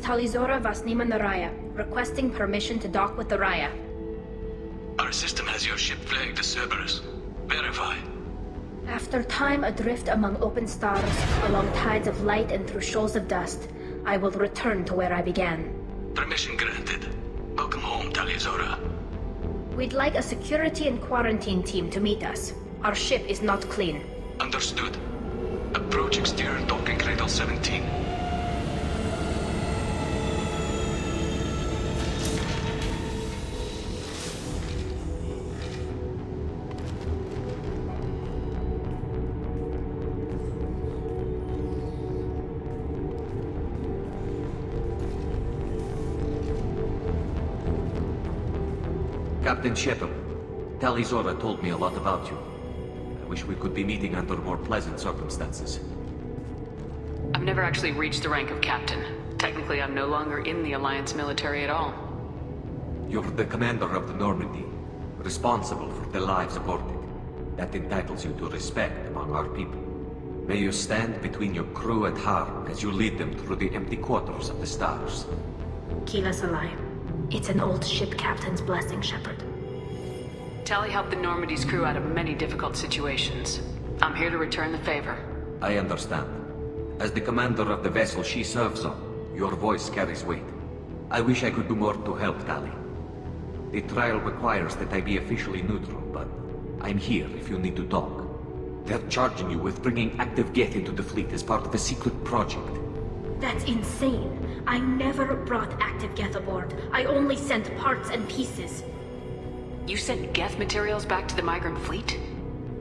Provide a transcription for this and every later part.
Talizora Vasnima Naraya, requesting permission to dock with the Raya. Our system has your ship flagged as Cerberus. Verify. After time adrift among open stars, along tides of light and through shoals of dust, I will return to where I began. Permission granted. Welcome home, Talizora. We'd like a security and quarantine team to meet us. Our ship is not clean. Understood. Approach exterior docking cradle 17. Captain Shepard, Talizora told me a lot about you. I wish we could be meeting under more pleasant circumstances. I've never actually reached the rank of captain. Technically, I'm no longer in the Alliance military at all. You're the commander of the Normandy, responsible for the lives aborted. That entitles you to respect among our people. May you stand between your crew and harm as you lead them through the empty quarters of the stars. Kila Salai. It's an old ship captain's blessing, Shepard. Tali helped the Normandy's crew out of many difficult situations. I'm here to return the favor. I understand. As the commander of the vessel she serves on, your voice carries weight. I wish I could do more to help Tali. The trial requires that I be officially neutral, but I'm here if you need to talk. They're charging you with bringing active Geth into the fleet as part of a secret project. That's insane. I never brought active Geth aboard. I only sent parts and pieces. You sent Geth materials back to the migrant fleet?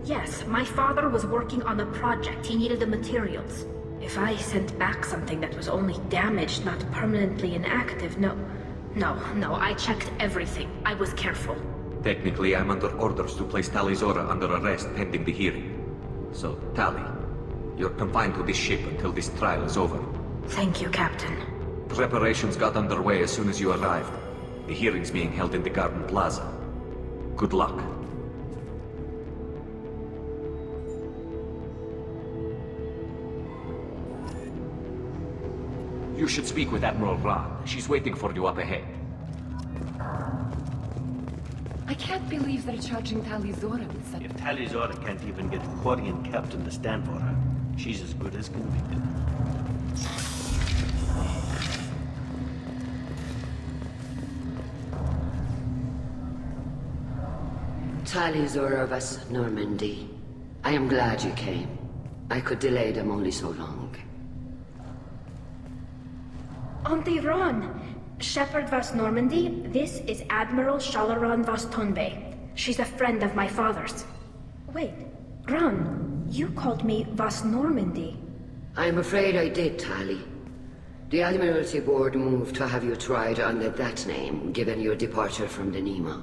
Yes, my father was working on a project. He needed the materials. If I sent back something that was only damaged, not permanently inactive, no, I checked everything. I was careful. Technically, I'm under orders to place Talizora under arrest pending the hearing. So, Tali, you're confined to this ship until this trial is over. Thank you, Captain. Preparations got underway as soon as you arrived. The hearing's being held in the Garden Plaza. Good luck. You should speak with Admiral Ra. She's waiting for you up ahead. I can't believe they're charging Talizora with such... If Talizora can't even get a Quarian captain to stand for her, she's as good as convicted. Talizora of us, Normandy. I am glad you came. I could delay them only so long. Auntie Ron! Shepard Vas Normandy, this is Admiral Shalaran Vas Tonbe. She's a friend of my father's. Wait, Ron, you called me Vas Normandy. I'm afraid I did, Tali. The Admiralty Board moved to have you tried under that name, given your departure from the Nima.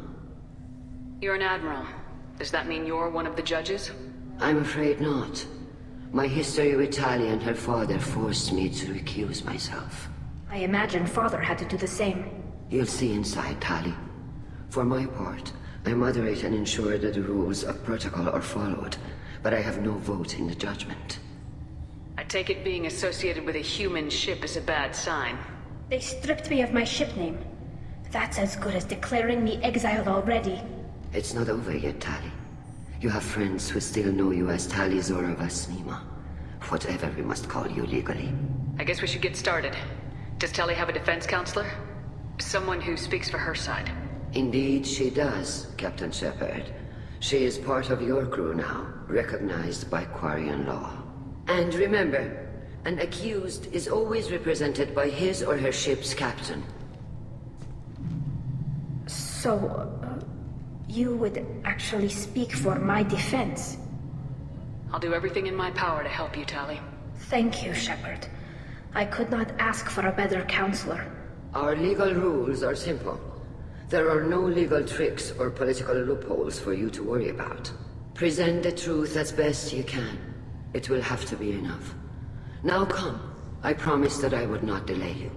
You're an admiral. Does that mean you're one of the judges? I'm afraid not. My history with Tali and her father forced me to recuse myself. I imagine father had to do the same. You'll see inside, Tali. For my part, I moderate and ensure that the rules of protocol are followed, but I have no vote in the judgment. I take it being associated with a human ship is a bad sign. They stripped me of my ship name. That's as good as declaring me exiled already. It's not over yet, Tali. You have friends who still know you as Talizora Vasnima. Whatever we must call you legally. I guess we should get started. Does Tali have a defense counselor? Someone who speaks for her side. Indeed she does, Captain Shepard. She is part of your crew now, recognized by Quarian law. And remember, an accused is always represented by his or her ship's captain. So, you would actually speak for my defense? I'll do everything in my power to help you, Tali. Thank you, Shepard. I could not ask for a better counselor. Our legal rules are simple. There are no legal tricks or political loopholes for you to worry about. Present the truth as best you can. It will have to be enough. Now come. I promised that I would not delay you.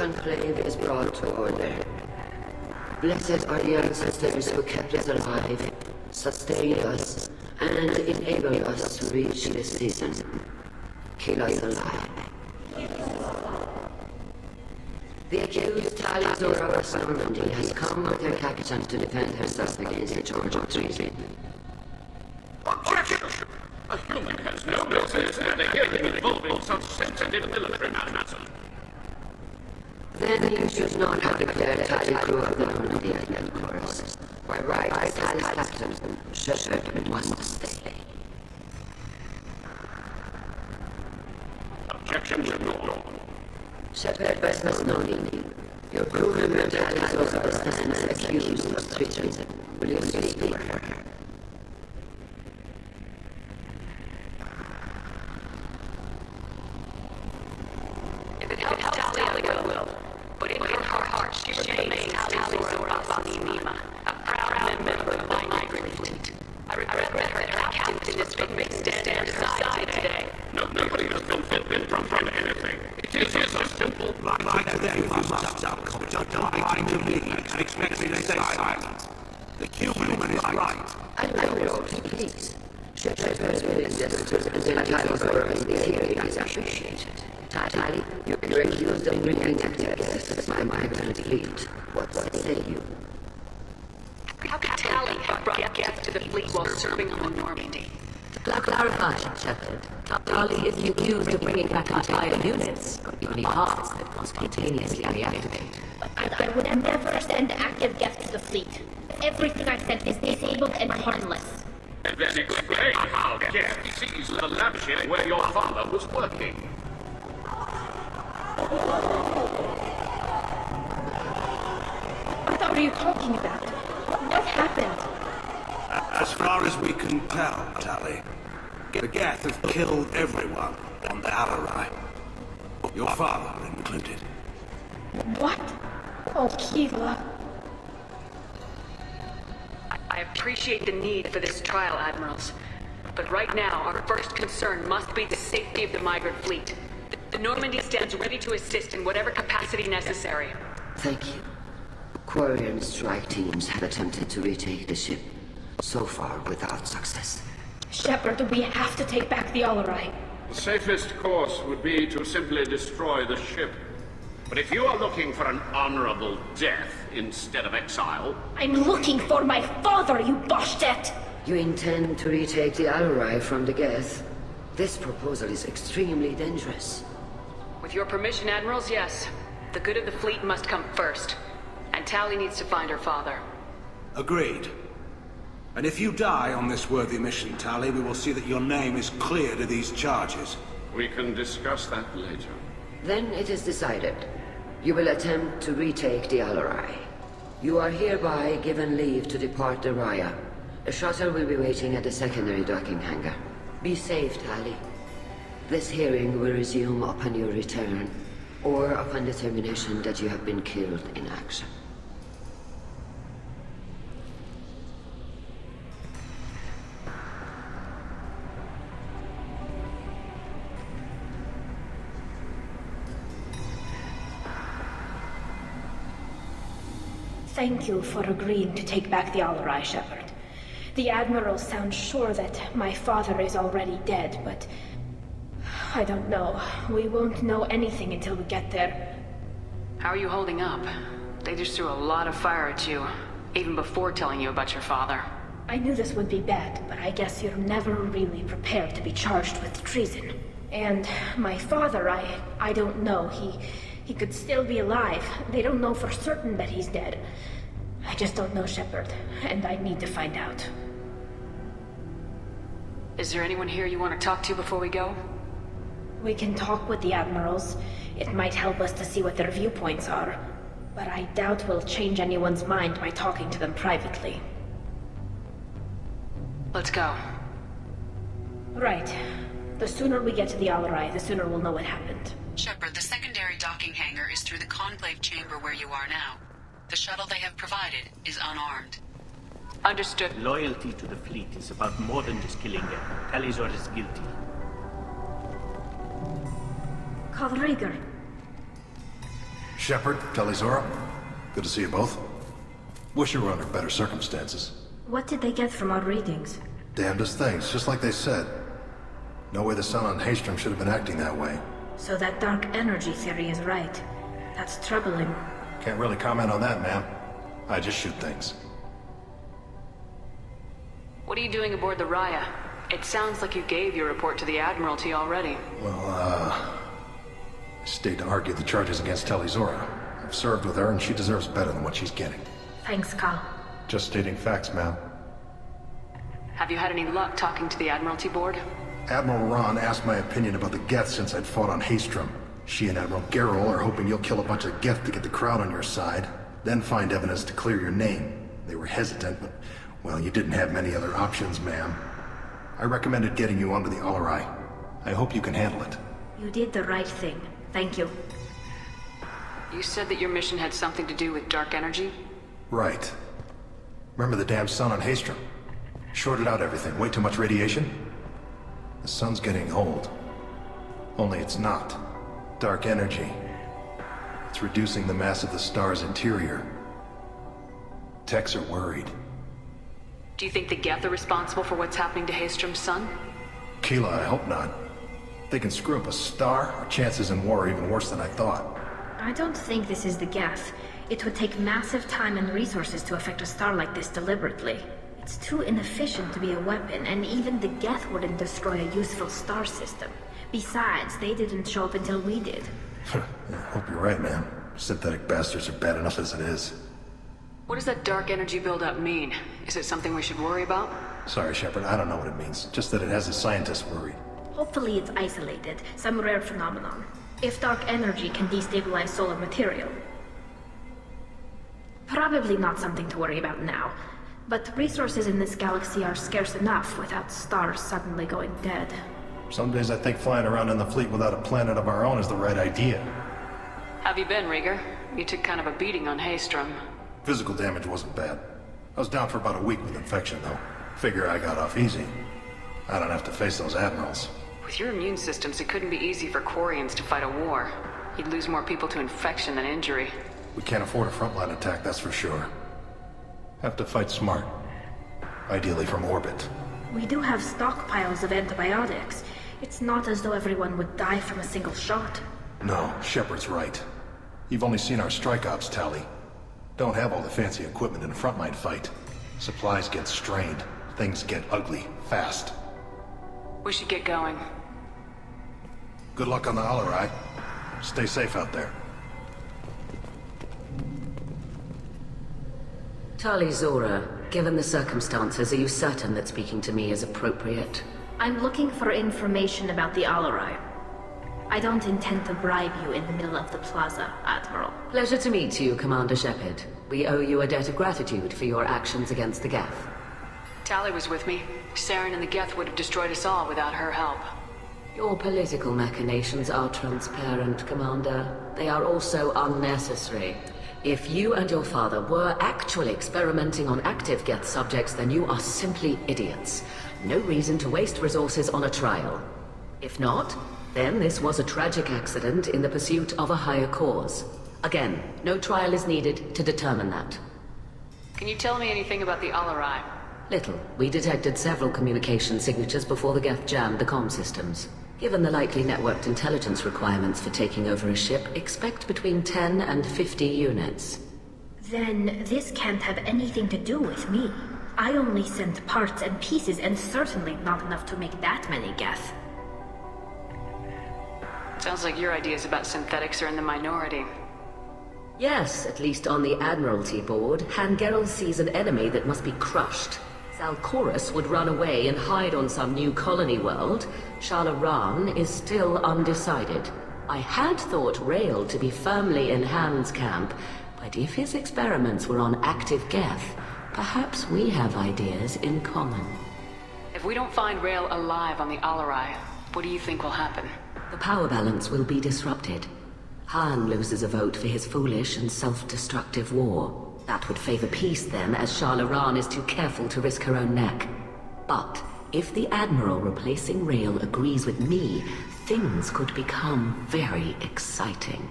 conclave is brought to order. Blessed are the ancestors who kept us alive, sustained us, and enabled us to reach this season. Keep us alive. The accused Tali of Normandy has come with her captain to defend herself against the charge of treason. Objection! A human has no business at a hearing involving such sensitive military matters. Then you should not have declared Tali crew of the Normandy at that course. By rights, Tali's captain, Shepard must stay. Objection withdrawn. Shepard must know me. Your crew member Tali's also stands accused of treason. Will you speak for her? If it helps Tali, I will. But in her heart, she remains Tali's Nima, a proud member of my migrant fleet. I regret that her captain is being stand aside today. Nobody has been forbidden from anything. It is so simple. Like today, you must stop lying to me and expect me to stay silent. The human is right. I will, please. Shepard's willingness to present Tali's order in the hearing is appreciated. Tali, you're accused of bringing active guests of my migrant fleet. What say you? How could Tali have brought guests to the fleet while serving on the Normandy? Clarify, Shepard. Tali is accused of bringing back entire units, even pods that will spontaneously reactivate. I would never send active guests to the fleet. Everything I sent is disabled and harmless. And then explain how guests seized the lab ship where your father was working. What are you talking about? What happened? As far as we can tell, Tali, the Geth have killed everyone on the Alarai. Your father included. What? Oh, Keela. I appreciate the need for this trial, Admirals. But right now, our first concern must be the safety of the migrant fleet. The Normandy stands ready to assist in whatever capacity necessary. Thank you. Quarian strike teams have attempted to retake the ship, so far without success. Shepard, we have to take back the Alarai. The safest course would be to simply destroy the ship. But if you are looking for an honorable death instead of exile... I'm looking for my father, you Boshtet! You intend to retake the Alarai from the Geth? This proposal is extremely dangerous. With your permission, Admirals, yes. The good of the fleet must come first. And Tali needs to find her father. Agreed. And if you die on this worthy mission, Tali, we will see that your name is cleared of these charges. We can discuss that later. Then it is decided. You will attempt to retake the Alarai. You are hereby given leave to depart the Raya. A shuttle will be waiting at the secondary docking hangar. Be safe, Tali. This hearing will resume upon your return, or upon determination that you have been killed in action. Thank you for agreeing to take back the Alarai, Shepard. The Admirals sound sure that my father is already dead, but... I don't know. We won't know anything until we get there. How are you holding up? They just threw a lot of fire at you, even before telling you about your father. I knew this would be bad, but I guess you're never really prepared to be charged with treason. And my father, I don't know. He could still be alive. They don't know for certain that he's dead. I just don't know, Shepard, and I need to find out. Is there anyone here you want to talk to before we go? We can talk with the Admirals. It might help us to see what their viewpoints are. But I doubt we'll change anyone's mind by talking to them privately. Let's go. Right. The sooner we get to the Alarai, the sooner we'll know what happened. Shepard, the secondary docking hangar is through the conclave chamber where you are now. The shuttle they have provided is unarmed. Understood. Loyalty to the fleet is about more than just killing them. Talizor is guilty. Kalrieger. Shepard, Talizora, good to see you both. Wish you were under better circumstances. What did they get from our readings? Damnedest things, just like they said. No way the sun on Haystrom should have been acting that way. So that dark energy theory is right. That's troubling. Can't really comment on that, ma'am. I just shoot things. What are you doing aboard the Raya? It sounds like you gave your report to the Admiralty already. Well, I stayed to argue the charges against Talizora. I've served with her and she deserves better than what she's getting. Thanks, Carl. Just stating facts, ma'am. Have you had any luck talking to the Admiralty board? Admiral Ron asked my opinion about the Geth since I'd fought on Haystrom. She and Admiral Garrel are hoping you'll kill a bunch of Geth to get the crowd on your side, then find evidence to clear your name. They were hesitant, but, well, you didn't have many other options, ma'am. I recommended getting you onto the Alarai. I hope you can handle it. You did the right thing. Thank you. You said that your mission had something to do with dark energy? Right. Remember the damn sun on Haystrom? Shorted out everything. Way too much radiation? The sun's getting old. Only it's not. Dark energy. It's reducing the mass of the star's interior. Techs are worried. Do you think the Geth are responsible for what's happening to Haystrom's sun? Keela, I hope not. If they can screw up a star, our chances in war are even worse than I thought. I don't think this is the Geth. It would take massive time and resources to affect a star like this deliberately. It's too inefficient to be a weapon, and even the Geth wouldn't destroy a useful star system. Besides, they didn't show up until we did. I hope you're right, man. Synthetic bastards are bad enough as it is. What does that dark energy buildup mean? Is it something we should worry about? Sorry, Shepard, I don't know what it means. Just that it has the scientists worried. Hopefully it's isolated, some rare phenomenon. If dark energy can destabilize solar material. Probably not something to worry about now. But resources in this galaxy are scarce enough without stars suddenly going dead. Some days I think flying around in the fleet without a planet of our own is the right idea. Have you been, Rieger? You took kind of a beating on Haystrom. Physical damage wasn't bad. I was down for about a week with infection, though. Figure I got off easy. I don't have to face those admirals. With your immune systems, it couldn't be easy for Quarians to fight a war. You'd lose more people to infection than injury. We can't afford a frontline attack, that's for sure. Have to fight smart. Ideally from orbit. We do have stockpiles of antibiotics. It's not as though everyone would die from a single shot. No, Shepard's right. You've only seen our strike ops, Tali. Don't have all the fancy equipment in a frontline fight. Supplies get strained. Things get ugly, fast. We should get going. Good luck on the Alarai. Stay safe out there. Talizora, given the circumstances, are you certain that speaking to me is appropriate? I'm looking for information about the Alarai. I don't intend to bribe you in the middle of the plaza, Admiral. Pleasure to meet you, Commander Shepard. We owe you a debt of gratitude for your actions against the Geth. Tali was with me. Saren and the Geth would have destroyed us all without her help. Your political machinations are transparent, Commander. They are also unnecessary. If you and your father were actually experimenting on active Geth subjects, then you are simply idiots. No reason to waste resources on a trial. If not, then this was a tragic accident in the pursuit of a higher cause. Again, no trial is needed to determine that. Can you tell me anything about the Alarai? Little. We detected several communication signatures before the Geth jammed the comm systems. Given the likely networked intelligence requirements for taking over a ship, expect between 10 and 50 units. Then this can't have anything to do with me. I only sent parts and pieces, and certainly not enough to make that many Geth. Sounds like your ideas about synthetics are in the minority. Yes, at least on the Admiralty board, Han Gerrel sees an enemy that must be crushed. Zalcorus would run away and hide on some new colony world. Shalaran is still undecided. I had thought Rael to be firmly in Han's camp, but if his experiments were on active Geth, perhaps we have ideas in common. If we don't find Rael alive on the Alarai, what do you think will happen? The power balance will be disrupted. Han loses a vote for his foolish and self-destructive war. That would favor peace then, as Shalaran is too careful to risk her own neck. But if the Admiral replacing Rael agrees with me, things could become very exciting.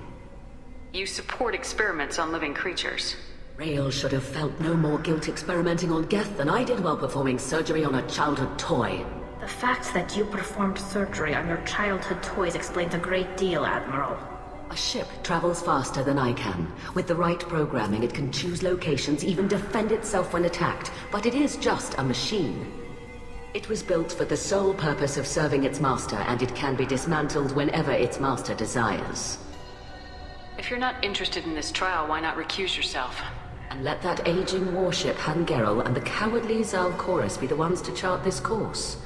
You support experiments on living creatures. Rael should have felt no more guilt experimenting on Geth than I did while performing surgery on a childhood toy. The fact that you performed surgery on your childhood toys explains a great deal, Admiral. A ship travels faster than I can. With the right programming, it can choose locations, even defend itself when attacked. But it is just a machine. It was built for the sole purpose of serving its master, and it can be dismantled whenever its master desires. If you're not interested in this trial, why not recuse yourself? And let that aging warship Hangerel and the cowardly Zalchorus be the ones to chart this course?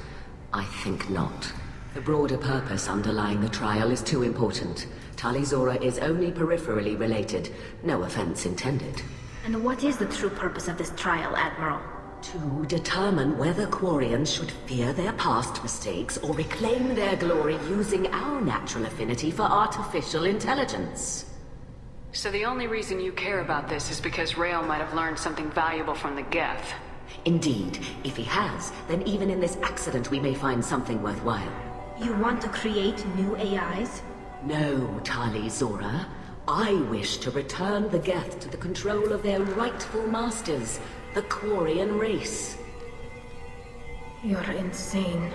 I think not. The broader purpose underlying the trial is too important. Tali Zora is only peripherally related. No offense intended. And what is the true purpose of this trial, Admiral? To determine whether Quarians should fear their past mistakes or reclaim their glory using our natural affinity for artificial intelligence. So the only reason you care about this is because Rael might have learned something valuable from the Geth. Indeed. If he has, then even in this accident we may find something worthwhile. You want to create new AIs? No, Tali Zora. I wish to return the Geth to the control of their rightful masters, the Quarian race. You're insane.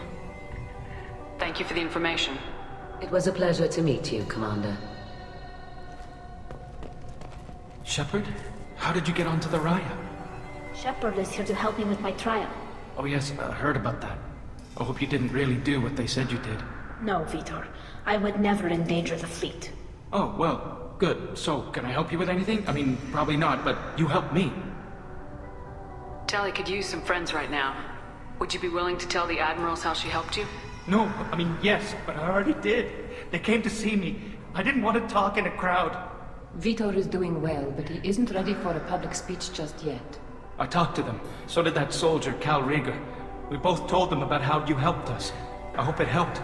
Thank you for the information. It was a pleasure to meet you, Commander. Shepard? How did you get onto the Raya? Shepard is here to help me with my trial. Oh yes, I heard about that. I hope you didn't really do what they said you did. No, Vitor. I would never endanger the fleet. Oh, well, good. So, can I help you with anything? I mean, probably not, but you helped me. Tali could use some friends right now. Would you be willing to tell the Admirals how she helped you? No, I mean, yes, but I already did. They came to see me. I didn't want to talk in a crowd. Vitor is doing well, but he isn't ready for a public speech just yet. I talked to them. So did that soldier, Cal Rieger. We both told them about how you helped us. I hope it helped.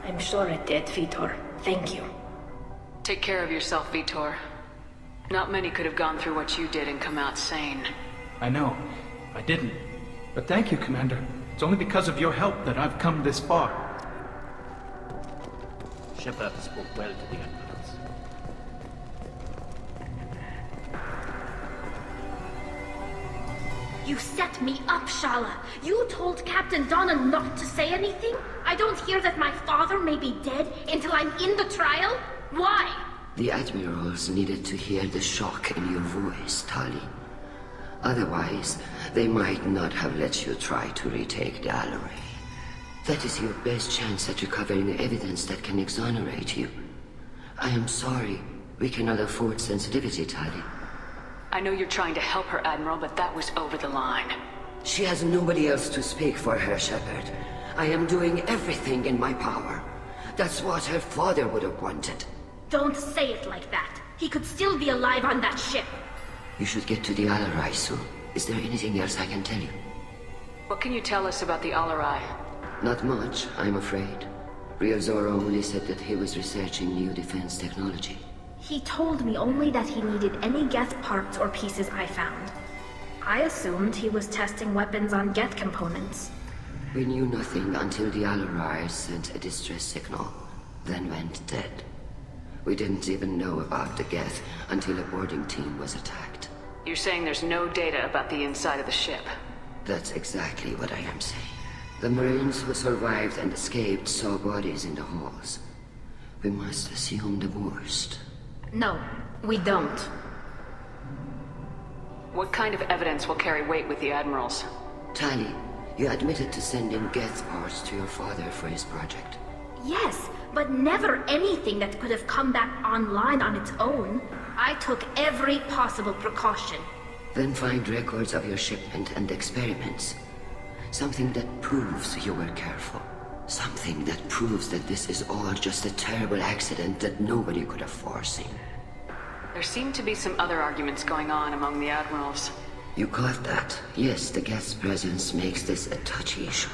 I'm sure it did, Vitor. Thank you. Take care of yourself, Vitor. Not many could have gone through what you did and come out sane. I know. I didn't. But thank you, Commander. It's only because of your help that I've come this far. Shepard spoke well to the Admirals. You set me up, Shala. You told Captain Donna not to say anything? I don't hear that my father may be dead until I'm in the trial? Why? The Admirals needed to hear the shock in your voice, Tali. Otherwise, they might not have let you try to retake the Alaray. That is your best chance at recovering evidence that can exonerate you. I am sorry. We cannot afford sensitivity, Tali. I know you're trying to help her, Admiral, but that was over the line. She has nobody else to speak for her, Shepard. I am doing everything in my power. That's what her father would have wanted. Don't say it like that. He could still be alive on that ship. You should get to the Alarai soon. Is there anything else I can tell you? What can you tell us about the Alarai? Not much, I'm afraid. Rio Zoro only said that he was researching new defense technology. He told me only that he needed any Geth parts or pieces I found. I assumed he was testing weapons on Geth components. We knew nothing until the Alarai sent a distress signal, then went dead. We didn't even know about the Geth until a boarding team was attacked. You're saying there's no data about the inside of the ship? That's exactly what I am saying. The Marines who survived and escaped saw bodies in the halls. We must assume the worst. No, we don't. What kind of evidence will carry weight with the Admirals? Tali, you admitted to sending Geth parts to your father for his project. Yes, but never anything that could have come back online on its own. I took every possible precaution. Then find records of your shipment and experiments. Something that proves you were careful. Something that proves that this is all just a terrible accident that nobody could have foreseen. There seem to be some other arguments going on among the Admirals. You caught that. Yes, the Geth's presence makes this a touchy issue.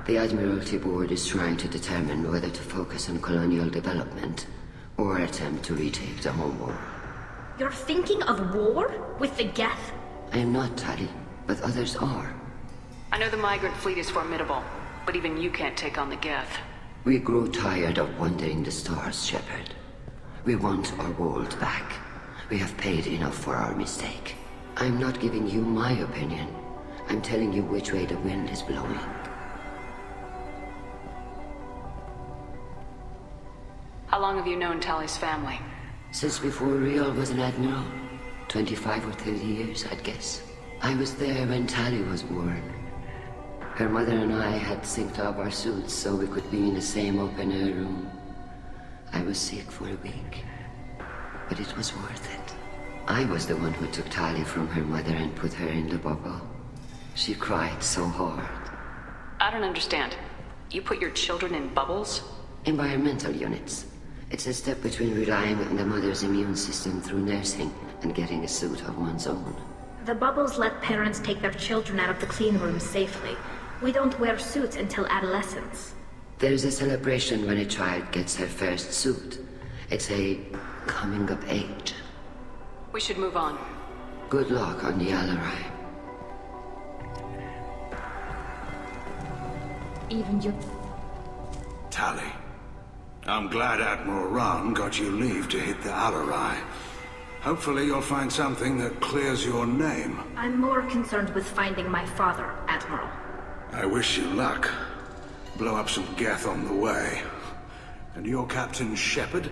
The Admiralty Board is trying to determine whether to focus on colonial development or attempt to retake the home world. You're thinking of war? With the Geth? I am not, Tali, but others are. I know the migrant fleet is formidable, but even you can't take on the Geth. We grow tired of wandering the stars, Shepard. We want our world back. We have paid enough for our mistake. I'm not giving you my opinion. I'm telling you which way the wind is blowing. How long have you known Tali's family? Since before Riol was an admiral. 25 or 30 years, I'd guess. I was there when Tali was born. Her mother and I had synced up our suits so we could be in the same open-air room. I was sick for a week, but it was worth it. I was the one who took Tali from her mother and put her in the bubble. She cried so hard. I don't understand. You put your children in bubbles? Environmental units. It's a step between relying on the mother's immune system through nursing and getting a suit of one's own. The bubbles let parents take their children out of the clean rooms safely. We don't wear suits until adolescence. There's a celebration when a child gets her first suit. It's a coming of age. We should move on. Good luck on the Alarai. Even you... Tali, I'm glad Admiral Ran got you leave to hit the Alarai. Hopefully you'll find something that clears your name. I'm more concerned with finding my father, Admiral. I wish you luck. Blow up some Geth on the way. And your Captain Shepard,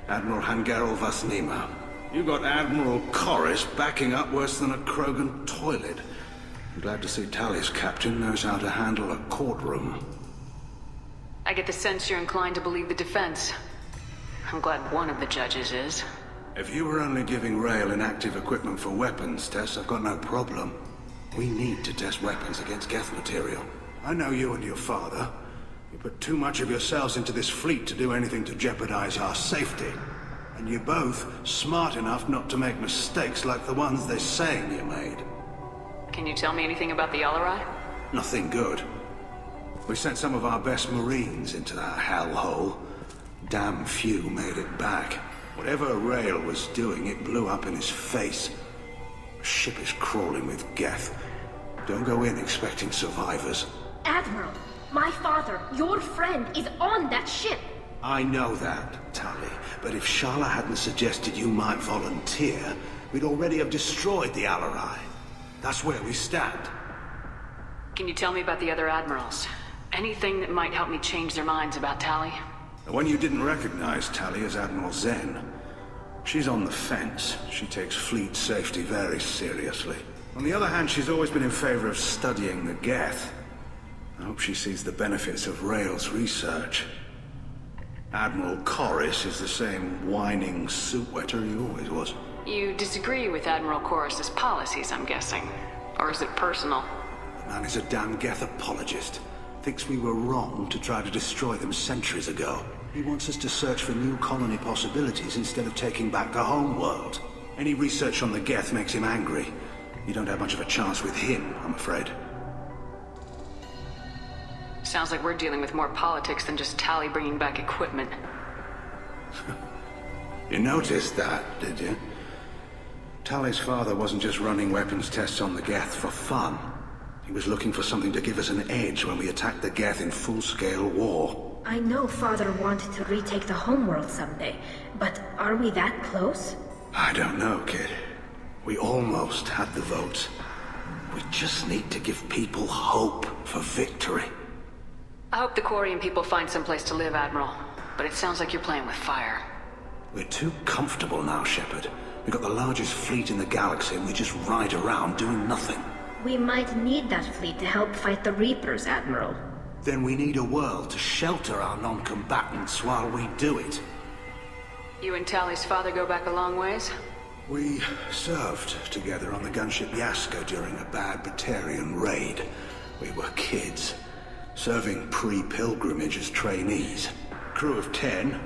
Admiral Hangerel Vasnima. You got Admiral Corris backing up worse than a Krogan toilet. I'm glad to see Tali's captain knows how to handle a courtroom. I get the sense you're inclined to believe the defense. I'm glad one of the judges is. If you were only giving Rail inactive equipment for weapons tests, I've got no problem. We need to test weapons against Geth material. I know you and your father. You put too much of yourselves into this fleet to do anything to jeopardize our safety. And you're both smart enough not to make mistakes like the ones they're saying you made. Can you tell me anything about the Alarai? Nothing good. We sent some of our best Marines into that hellhole. Damn few made it back. Whatever Rail was doing, it blew up in his face. The ship is crawling with Geth. Don't go in expecting survivors. Admiral, my father, your friend, is on that ship. I know that, Tali, but if Shala hadn't suggested you might volunteer, we'd already have destroyed the Alarai. That's where we stand. Can you tell me about the other admirals? Anything that might help me change their minds about Tali? The one you didn't recognize, Tali, is Admiral Zen. She's on the fence. She takes fleet safety very seriously. On the other hand, she's always been in favor of studying the Geth. I hope she sees the benefits of Rail's research. Admiral Corris is the same whining suit-wetter he always was. You disagree with Admiral Corris's policies, I'm guessing. Or is it personal? The man is a damn Geth apologist. Thinks we were wrong to try to destroy them centuries ago. He wants us to search for new colony possibilities instead of taking back the home world. Any research on the Geth makes him angry. You don't have much of a chance with him, I'm afraid. Sounds like we're dealing with more politics than just Tali bringing back equipment. You noticed that, did you? Tali's father wasn't just running weapons tests on the Geth for fun. He was looking for something to give us an edge when we attacked the Geth in full-scale war. I know Father wanted to retake the homeworld someday, but are we that close? I don't know, kid. We almost had the votes. We just need to give people hope for victory. I hope the Quarian people find some place to live, Admiral. But it sounds like you're playing with fire. We're too comfortable now, Shepard. We've got the largest fleet in the galaxy and we just ride around doing nothing. We might need that fleet to help fight the Reapers, Admiral. Then we need a world to shelter our non-combatants while we do it. You and Tali's father go back a long ways? We served together on the gunship Yaska during a bad Batarian raid. We were kids, serving pre-pilgrimage as trainees. Crew of 10,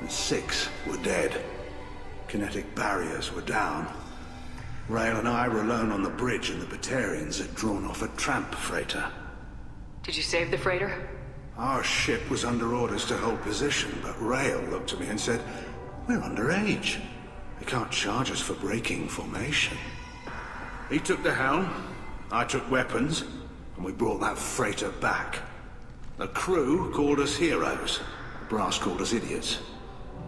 and 6 were dead. Kinetic barriers were down. Rail and I were alone on the bridge and the Batarians had drawn off a tramp freighter. Did you save the freighter? Our ship was under orders to hold position, but Rail looked at me and said, "We're underage. They can't charge us for breaking formation." He took the helm, I took weapons, and we brought that freighter back. The crew called us heroes. The brass called us idiots.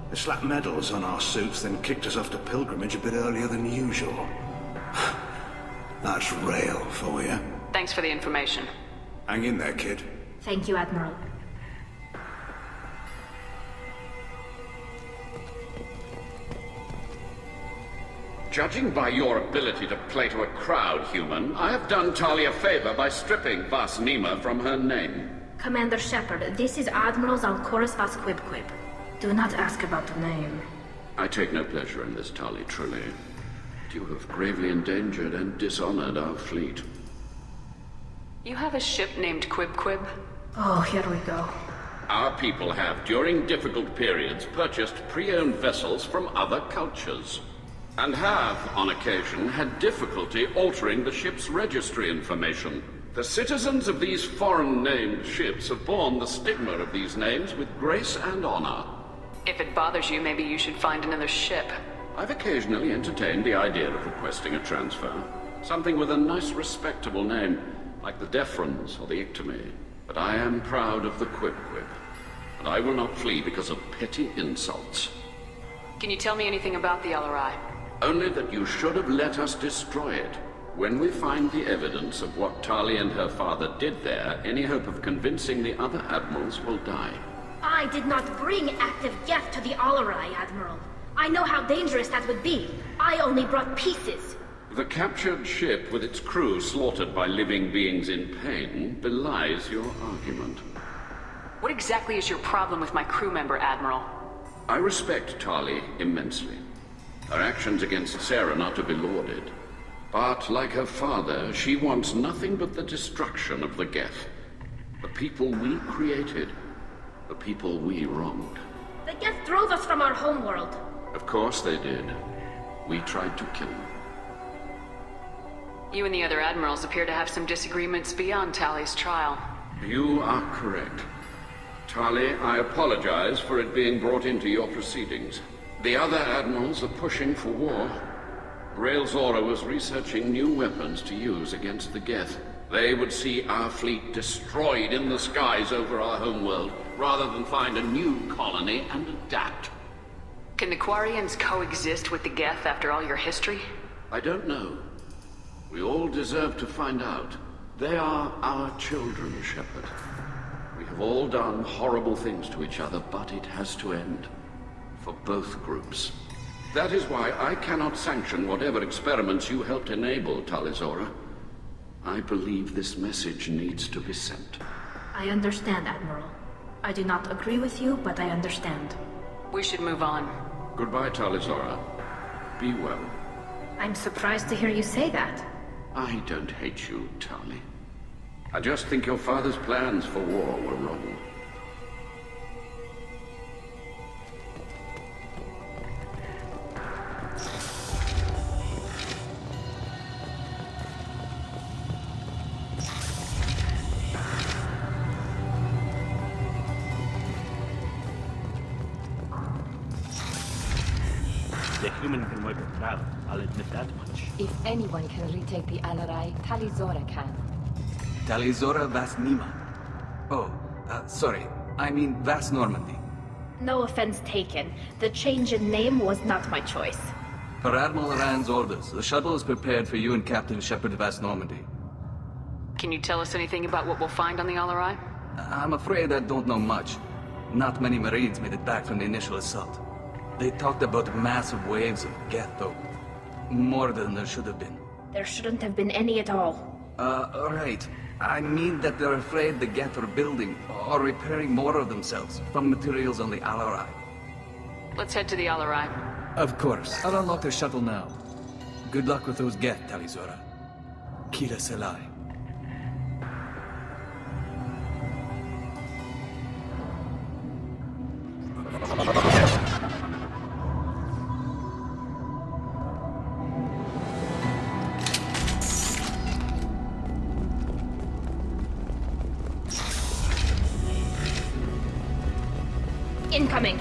They slapped medals on our suits, then kicked us off to pilgrimage a bit earlier than usual. That's rail for you. Thanks for the information. Hang in there, kid. Thank you, Admiral. Judging by your ability to play to a crowd, human, I have done Tali a favor by stripping Vas Nima from her name. Commander Shepard, this is Admiral Zalkoris Vas Quibquib. Do not ask about the name. I take no pleasure in this, Tali, truly. You have gravely endangered and dishonored our fleet. You have a ship named Quib? Oh, here we go. Our people have, during difficult periods, purchased pre-owned vessels from other cultures. And have, on occasion, had difficulty altering the ship's registry information. The citizens of these foreign-named ships have borne the stigma of these names with grace and honor. If it bothers you, maybe you should find another ship. I've occasionally entertained the idea of requesting a transfer. Something with a nice, respectable name, like the Defrons or the Ictomy. But I am proud of the Quib, and I will not flee because of petty insults. Can you tell me anything about the LRI? Only that you should have let us destroy it. When we find the evidence of what Tali and her father did there, any hope of convincing the other admirals will die. I did not bring active Geth to the Alarai, Admiral. I know how dangerous that would be. I only brought pieces. The captured ship with its crew slaughtered by living beings in pain belies your argument. What exactly is your problem with my crew member, Admiral? I respect Tali immensely. Her actions against Sarah are not to be lauded. But, like her father, she wants nothing but the destruction of the Geth. The people we created. The people we wronged. The Geth drove us from our homeworld. Of course they did. We tried to kill them. You and the other admirals appear to have some disagreements beyond Tali's trial. You are correct. Tali, I apologize for it being brought into your proceedings. The other admirals are pushing for war. Rael Zora was researching new weapons to use against the Geth. They would see our fleet destroyed in the skies over our homeworld, rather than find a new colony and adapt. Can the Quarians coexist with the Geth after all your history? I don't know. We all deserve to find out. They are our children, Shepard. We have all done horrible things to each other, but it has to end. For both groups. That is why I cannot sanction whatever experiments you helped enable, Talizora. I believe this message needs to be sent. I understand, Admiral. I do not agree with you, but I understand. We should move on. Goodbye, Talizora. Be well. I'm surprised to hear you say that. I don't hate you, Tali. I just think your father's plans for war were wrong. The human can wipe a crowd, I'll admit that much. If anyone can retake the Alarai, Talizora can. Talizora Vas Nima. Oh, sorry. I mean Vas Normandy. No offense taken. The change in name was not my choice. Per Admiral Rand's orders, the shuttle is prepared for you and Captain Shepard Vas Normandy. Can you tell us anything about what we'll find on the Alarai? I'm afraid I don't know much. Not many Marines made it back from the initial assault. They talked about massive waves of Geth, though. More than there should have been. There shouldn't have been any at all. Right. I mean that they're afraid the Geth are building or repairing more of themselves from materials on the Alarai. Let's head to the Alarai. Of course. I'll unlock the shuttle now. Good luck with those Geth, Talizora. Kira Selai. Incoming.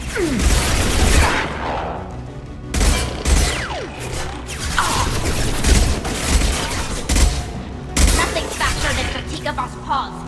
Nothing faster than critique of us pause.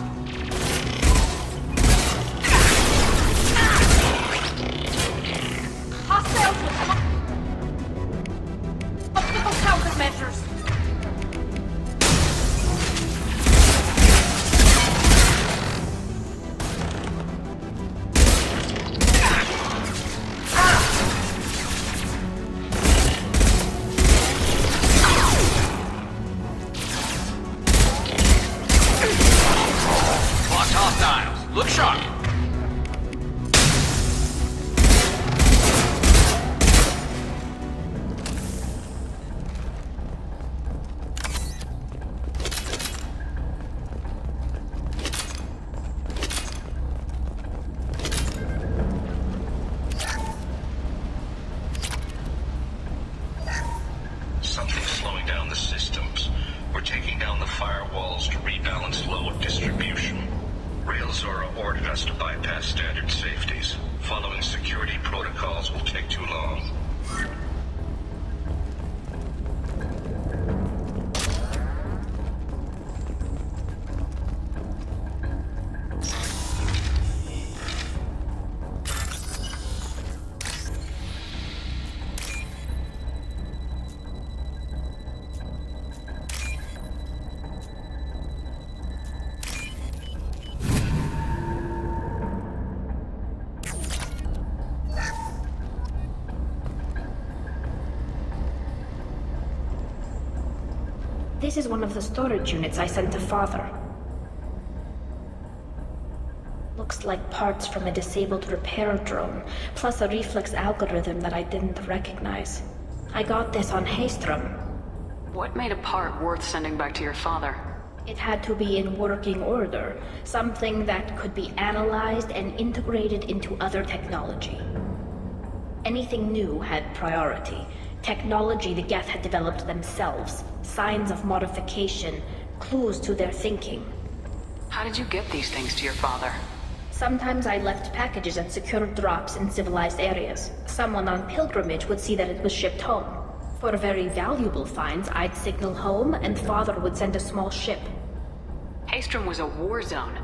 Hostiles! Look sharp! Something's slowing down the systems. We're taking down the firewalls to rebalance load distribution. Railzora ordered us to bypass standard safeties. Following security protocols will take too long. This is one of the storage units I sent to Father. Looks like parts from a disabled repair drone, plus a reflex algorithm that I didn't recognize. I got this on Haystrom. What made a part worth sending back to your father? It had to be in working order, something that could be analyzed and integrated into other technology. Anything new had priority. Technology the Geth had developed themselves, signs of modification, clues to their thinking. How did you get these things to your father? Sometimes I left packages at secure drops in civilized areas. Someone on pilgrimage would see that it was shipped home. For very valuable finds, I'd signal home, and Father would send a small ship. Haystrom was a war zone.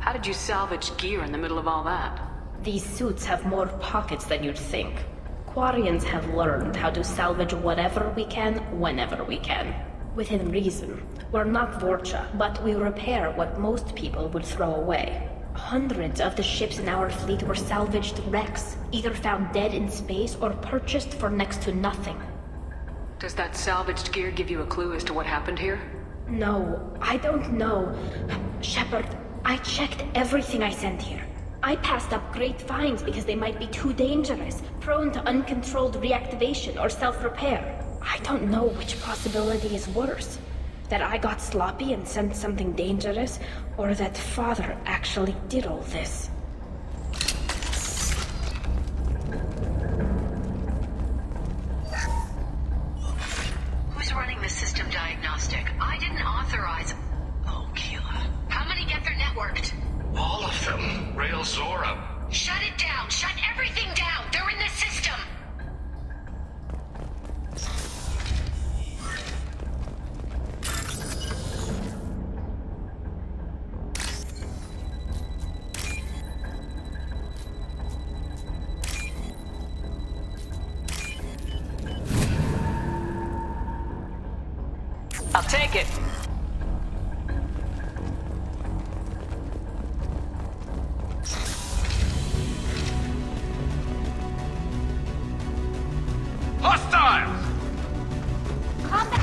How did you salvage gear in the middle of all that? These suits have more pockets than you'd think. Quarians have learned how to salvage whatever we can, whenever we can. Within reason. We're not Vorcha, but we repair what most people would throw away. Hundreds of the ships in our fleet were salvaged wrecks, either found dead in space or purchased for next to nothing. Does that salvaged gear give you a clue as to what happened here? No, I don't know. Shepard, I checked everything I sent here. I passed up great finds because they might be too dangerous, prone to uncontrolled reactivation or self-repair. I don't know which possibility is worse. That I got sloppy and sent something dangerous, or that Father actually did all this. Who's running the system diagnostic? I didn't authorize... Oh, Keela. How many Geth are networked? All of them. Railzora. Shut it down! Shut everything down! They're in the system! I'll take it. Hostiles! Combat!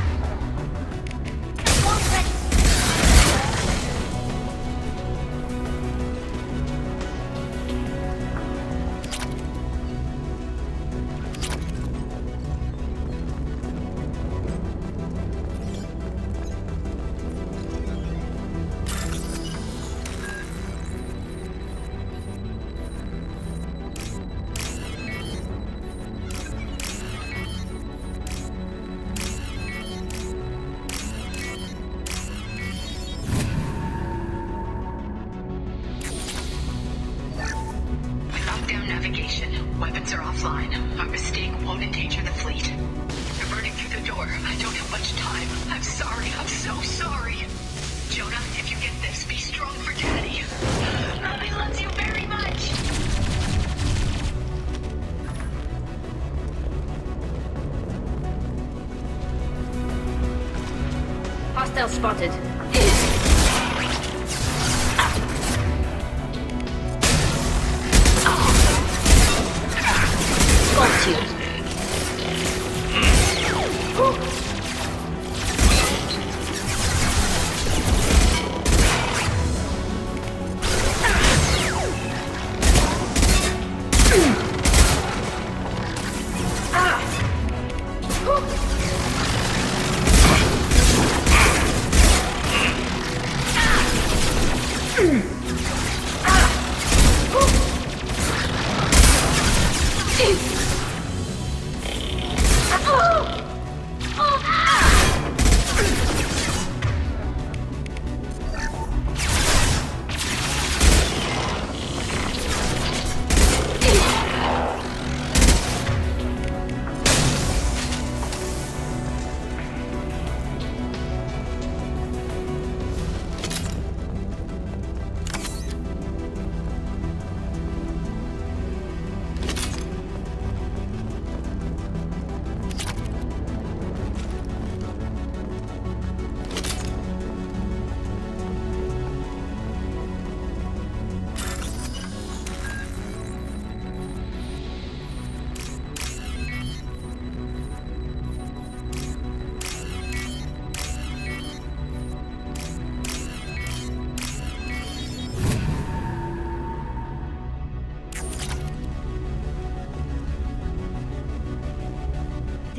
Weapons are offline. Our mistake won't endanger the fleet. They're burning through the door. I don't have much time. I'm sorry. I'm so sorry. Jonah, if you get this, be strong for Daddy. Mommy loves you very much. Hostile spotted. Got you.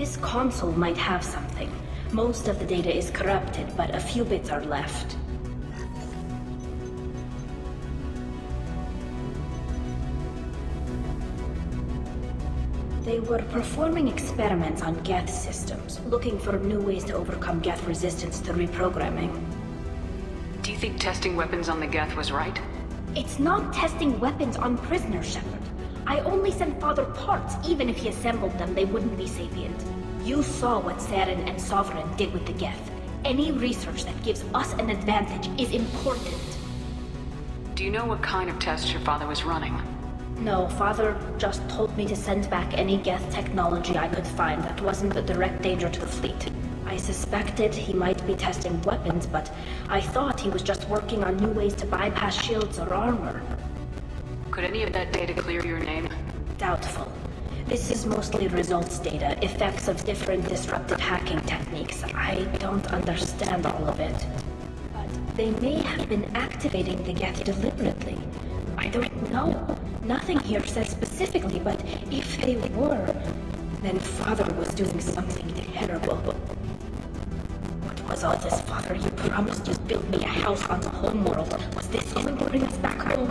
This console might have something. Most of the data is corrupted, but a few bits are left. They were performing experiments on Geth systems, looking for new ways to overcome Geth resistance to reprogramming. Do you think testing weapons on the Geth was right? It's not testing weapons on prisoners, Shepard. I only sent Father parts. Even if he assembled them, they wouldn't be sapient. You saw what Saren and Sovereign did with the Geth. Any research that gives us an advantage is important. Do you know what kind of tests your father was running? No, Father just told me to send back any Geth technology I could find that wasn't a direct danger to the fleet. I suspected he might be testing weapons, but I thought he was just working on new ways to bypass shields or armor. Could any of that data clear your name? Doubtful. This is mostly results data, effects of different disrupted hacking techniques. I don't understand all of it. But they may have been activating the Geth deliberately. I don't know. Nothing here says specifically, but if they were, then Father was doing something terrible. What was all this, Father? You promised you'd build me a house on the homeworld. Was this going to bring us back home?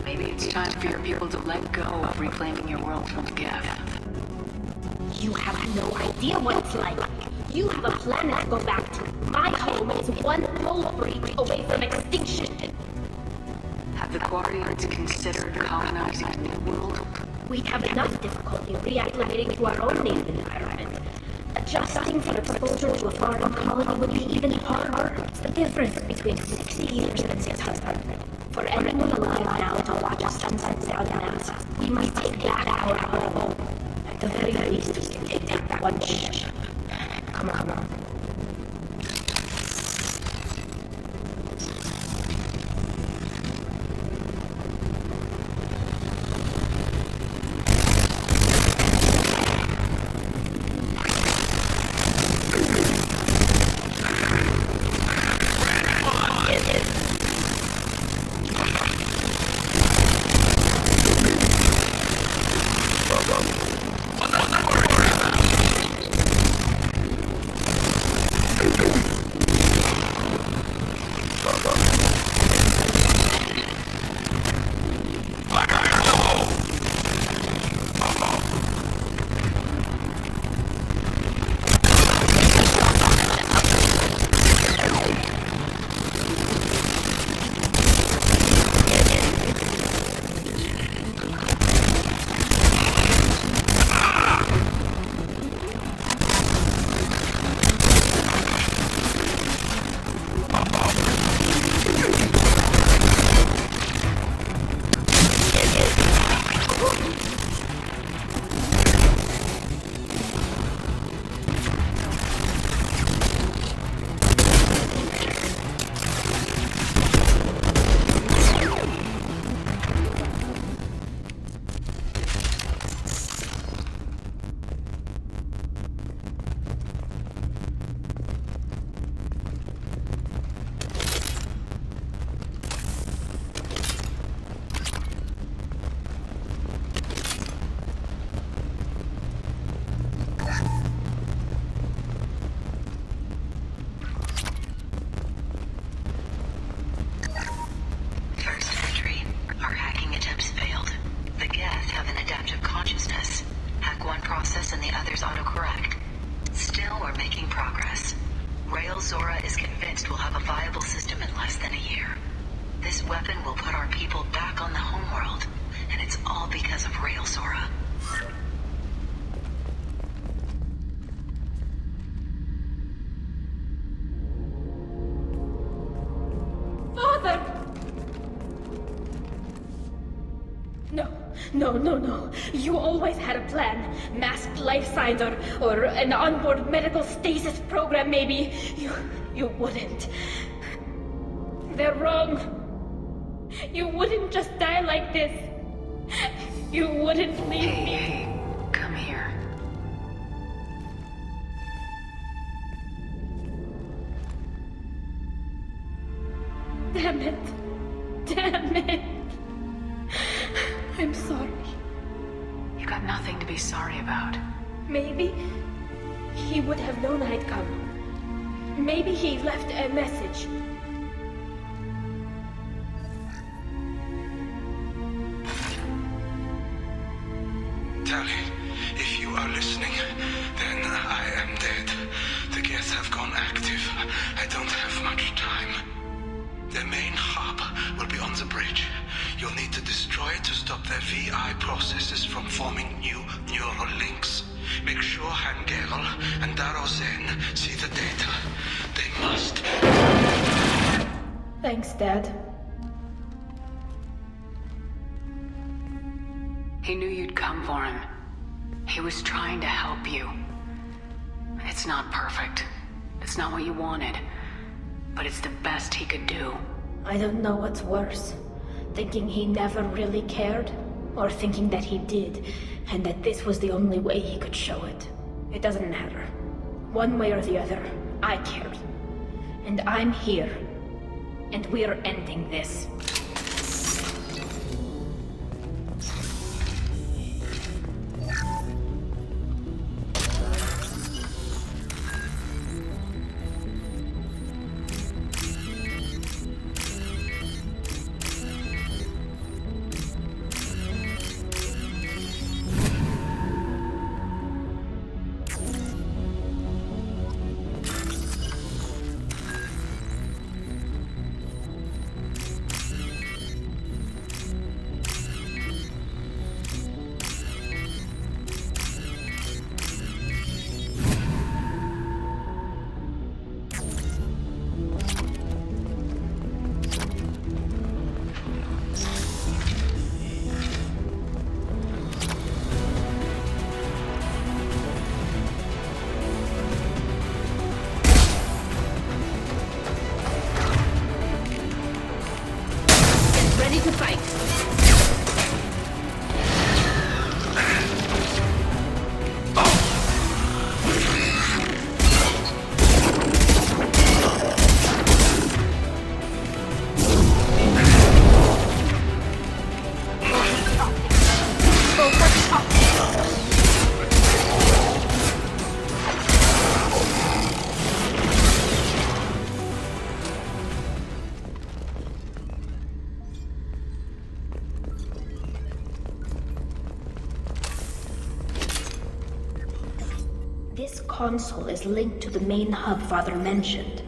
Maybe it's time for your people to let go of reclaiming your world from the Geth. You have no idea what it's like. You have a planet to go back to. My home is one pole break away from extinction. Have the Guardians considered colonizing a new world? We'd have enough difficulty reacclimating to our own native environment. Adjusting for exposure to a foreign colony would be even harder. It's the difference between 60 years and 600. For anyone alive now to watch a sunset down in us, we must take back our home. At the very least, we can take that one ship. Come on. No. You always had a plan. Masked life signs or an onboard medical stasis program, maybe. You wouldn't. They're wrong. You wouldn't just die like this. You wouldn't leave me. Hey, come here. Damn it. I'm sorry. You got nothing to be sorry about. Maybe he would have known I'd come. Maybe he left a message. Tali, if you are listening, then I am dead. The Geth have gone active. I don't have much time. The main hub will be on the bridge. You'll need to destroy it to stop their VI processes from forming new neural links. Make sure Hangerel and Darozen see the data. They must. Thanks, Dad. He knew you'd come for him. He was trying to help you. It's not perfect. It's not what you wanted. But it's the best he could do. I don't know what's worse. Thinking he never really cared, or thinking that he did, and that this was the only way he could show it. It doesn't matter. One way or the other, I cared. And I'm here. And we're ending this. This console is linked to the main hub Father mentioned.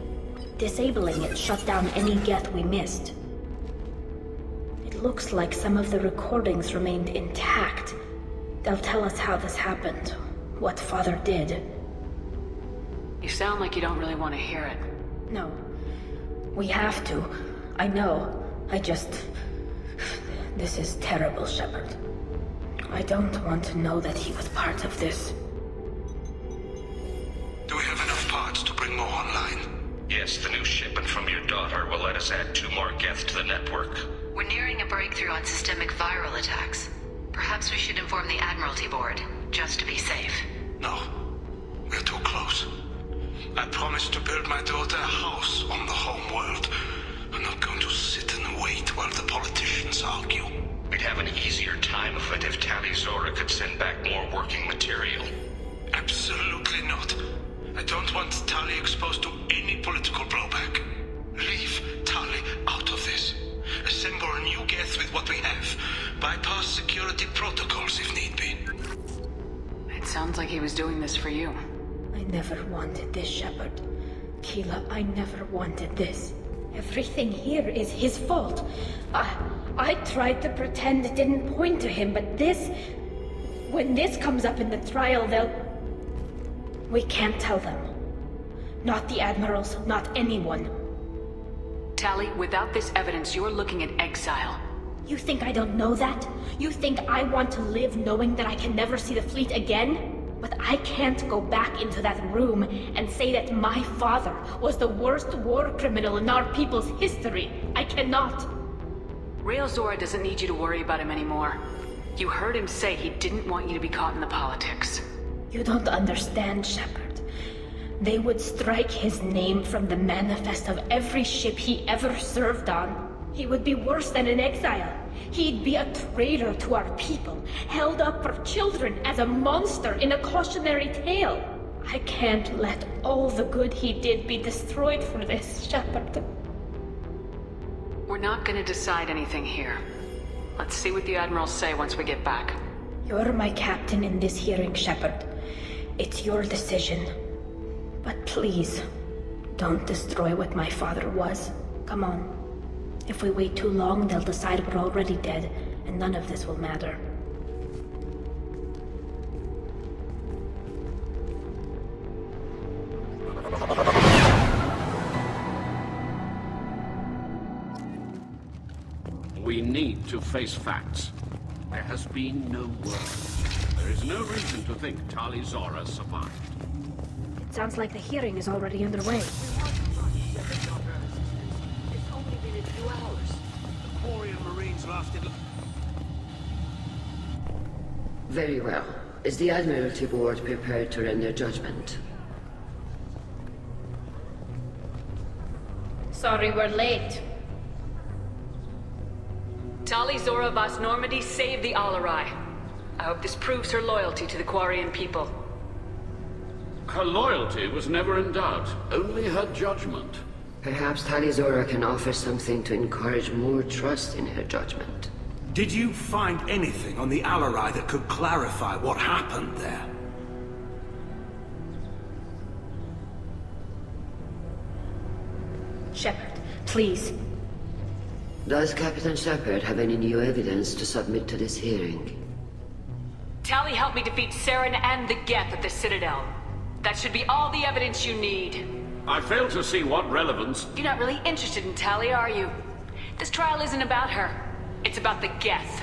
Disabling it shut down any Geth we missed. It looks like some of the recordings remained intact. They'll tell us how this happened, what Father did. You sound like you don't really want to hear it. No. We have to. I know. This is terrible, Shepard. I don't want to know that he was part of this. Do we have enough parts to bring more online? Yes, the new shipment from your daughter will let us add 2 more Geth to the network. We're nearing a breakthrough on systemic viral attacks. Perhaps we should inform the Admiralty Board, just to be safe. No. We're too close. I promised to build my daughter a house on the home world. I'm not going to sit and wait while the politicians argue. We'd have an easier time of it if Tali Zora could send back more working material. Absolutely not. I don't want Tali exposed to any political blowback. Leave Tali out of this. Assemble a new Geth with what we have. Bypass security protocols if need be. It sounds like he was doing this for you. I never wanted this, Shepard. Keela, I never wanted this. Everything here is his fault. I tried to pretend it didn't point to him, but this... When this comes up in the trial, we can't tell them. Not the Admirals, not anyone. Tali, without this evidence, you're looking at exile. You think I don't know that? You think I want to live knowing that I can never see the fleet again? But I can't go back into that room and say that my father was the worst war criminal in our people's history. I cannot. Rael Zora doesn't need you to worry about him anymore. You heard him say he didn't want you to be caught in the politics. You don't understand, Shepard. They would strike his name from the manifest of every ship he ever served on. He would be worse than an exile. He'd be a traitor to our people, held up for children as a monster in a cautionary tale. I can't let all the good he did be destroyed for this, Shepard. We're not gonna decide anything here. Let's see what the Admirals say once we get back. You're my captain in this hearing, Shepard. It's your decision. But please, don't destroy what my father was. Come on. If we wait too long, they'll decide we're already dead, and none of this will matter. We need to face facts. There has been no word. There is no reason to think Tali Zora survived. It sounds like the hearing is already underway. Very well. Is the Admiralty Board prepared to render judgment? Sorry we're late. Tali Zora Vas Normandy saved the Alarai. I hope this proves her loyalty to the Quarian people. Her loyalty was never in doubt, only her judgment. Perhaps Tali Zora can offer something to encourage more trust in her judgment. Did you find anything on the Alarai that could clarify what happened there? Shepard, please. Does Captain Shepard have any new evidence to submit to this hearing? Tali helped me defeat Saren and the Geth at the Citadel. That should be all the evidence you need. I fail to see what relevance... You're not really interested in Tali, are you? This trial isn't about her. It's about the Geth.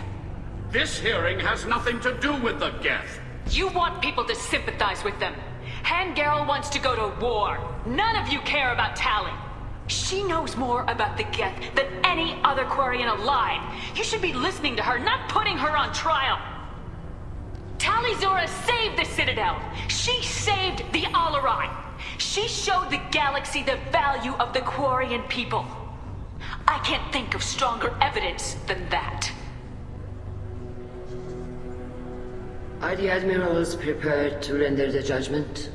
This hearing has nothing to do with the Geth. You want people to sympathize with them. Han-Garel wants to go to war. None of you care about Tali. She knows more about the Geth than any other Quarian alive. You should be listening to her, not putting her on trial. Tali Zora saved the Citadel. She saved the Alarai. She showed the galaxy the value of the Quarian people. I can't think of stronger evidence than that. Are the Admirals prepared to render the judgment?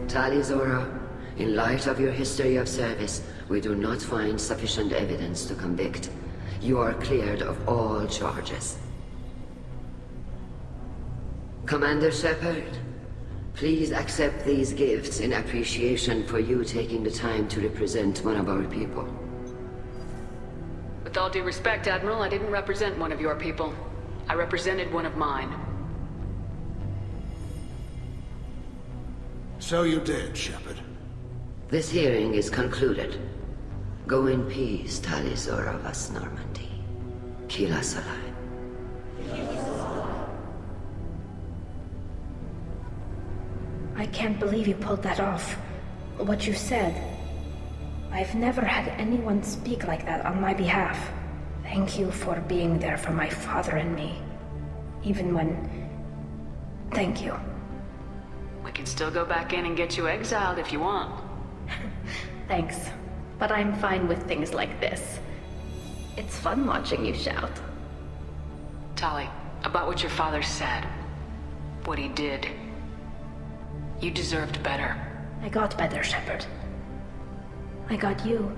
Tali Zora, in light of your history of service, we do not find sufficient evidence to convict. You are cleared of all charges. Commander Shepard, please accept these gifts in appreciation for you taking the time to represent one of our people. With all due respect, Admiral, I didn't represent one of your people. I represented one of mine. So you did, Shepard. This hearing is concluded. Go in peace, Tali Zora Vas Normandy. Kila Salai. I can't believe you pulled that off. What you said. I've never had anyone speak like that on my behalf. Thank you for being there for my father and me. Even when... Thank you. We can still go back in and get you exiled if you want. Thanks. But I'm fine with things like this. It's fun watching you shout. Tali, about what your father said. What he did. You deserved better. I got better, Shepard. I got you.